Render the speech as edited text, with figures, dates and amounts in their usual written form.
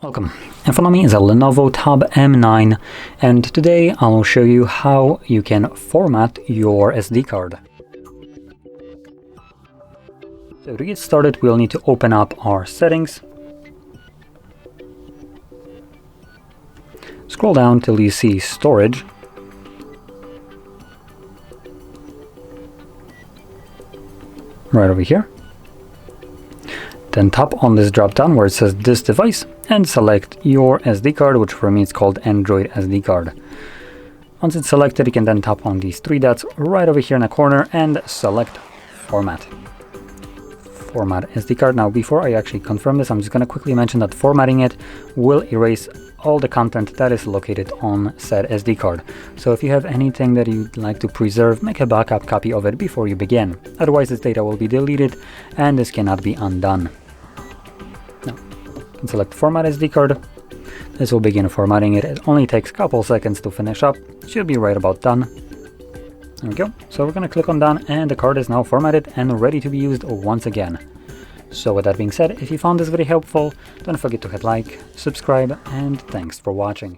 Welcome. In front of me is a Lenovo Tab M9, and today I will show you how you can format your SD card. So to get started, we'll need to open up our settings. Scroll down till you see storage. Right over here. Then tap on this drop down where it says this device and select your SD card, which for me is called Android SD card. Once it's selected, you can then tap on these three dots right over here in the corner and select Format. Format SD card. Now, before I actually confirm this, I'm just going to quickly mention that formatting it will erase all the content that is located on said SD card. So if you have anything that you'd like to preserve, make a backup copy of it before you begin. Otherwise, this data will be deleted and this cannot be undone. Now, you can select Format SD card. This will begin formatting it. It only takes a couple seconds to finish up. Should be right about done. There we go. So we're going to click on done and the card is now formatted and ready to be used once again. So with that being said, if you found this video helpful, don't forget to hit like, subscribe, and thanks for watching.